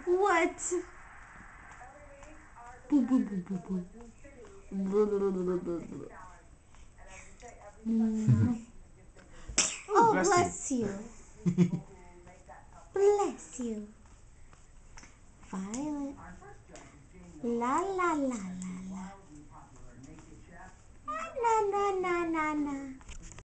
What? Boo, boo, boo, boo, boo. Mm. Oh, Oh, bless bless you. you. Bless you. Violet. La la la la la. Na na na na na.